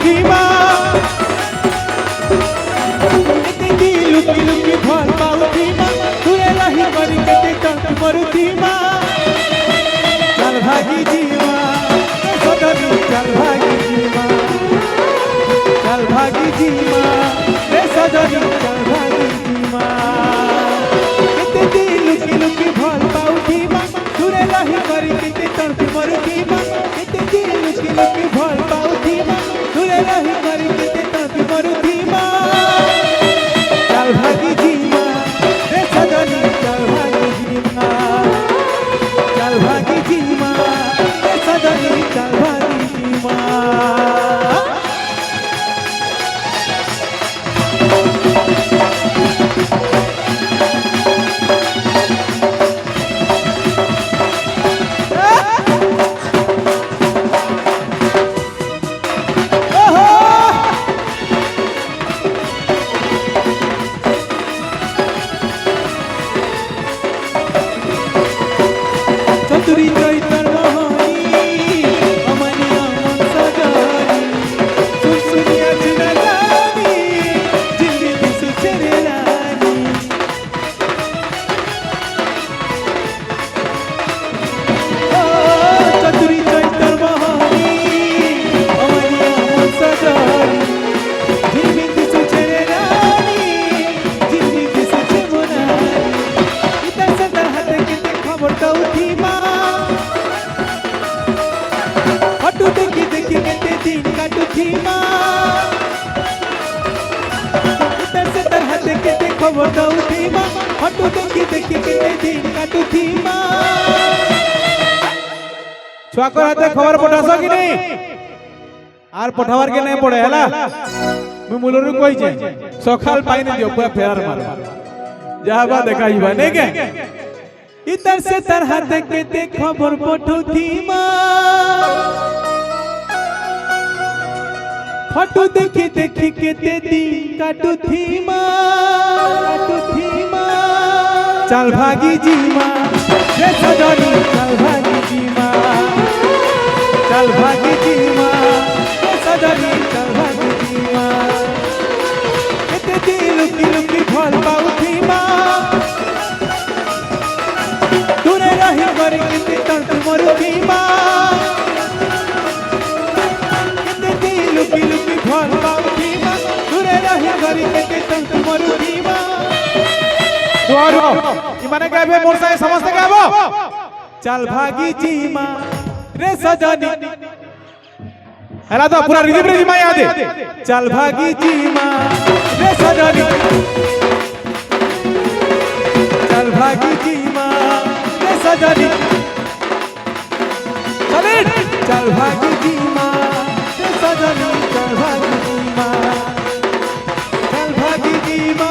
धीमा लुकी लुकी भल पाऊ धीमा तुरे रही करी के तंक मरु धीमा चल भागी जीवा सदनी चल भागी जीवा चल भागी जीवा रे सदनी चल भागी जीवा लुकी लुकी भल पाऊ धीमा तुरे रही करी के तंक मरु धीमा लुकी लुकी भल पाऊ धीमा तुरे रही करी के तंक मरु धीमा चल भागी जीवा रे सदनी चल भागी जीवा चल भागी जीवा रे सदनी चल भागी जीवा चतुरी चैतर मोहनी अमनी अमन सजानी सुन सुनिया चुना जानी जिंदगी सुचरे रानी चतुरी चैतर मोहनी अमनी अमन सजानी जिंदगी सुचरे रानी जिंदगी सुचे मोनानी इधर से तरह के खबर तो उठी हटू देखी देखी कहते दिन काटू धीमा इधर से तरह देखे देखो वो तो धीमा हटू देखी देखी कहते दिन काटू धीमा छुआ को हाथे खबर पठासो कि नहीं आर पठावर के नहीं पड़े हला मैं मुलरु कोई जे सखाल पाई ने दियो पूरा फेरार मार जाबा देखा जीवा नहीं के इधर से तरह देखे खबर पठू धीमा फटू देखी देखी के ते दिन काटू धीमा चल भागी जीमा रे सजनी चल भागी जीमा चल भागी जीमा रे सजनी चल भागी जीमा केते दिन लुकी लुकी भल पाऊ धीमा तुरे रही करी के तंक मरु धीमा लुकी लुकी भल पाऊ धीमा तुरे रही करी के तंक मरु धीमा दुआरो इमाने गाबे मोर साथे समस्त गाबो चल भागी जीमा रे सजनी हला तो पूरा रिदम रे जीमा याद है चल भागी जीमा रे सजनी चल भागी जीमा रे सजनी चल भागी जीमा सजनी चल भागी जीमा चल भागी जीमा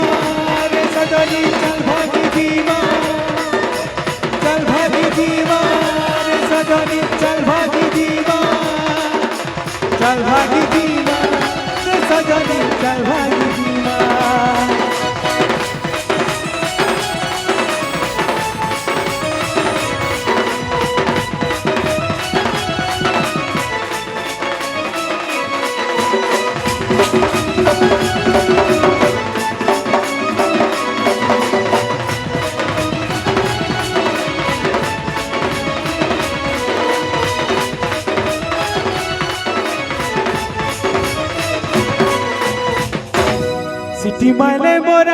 रे सजनी चल भागी जीमा चल भागी जीमा रे सजनी चल भागी जीमा चल भागी जीमा रे सजनी चल भागी जीमा सिटी माने मोरा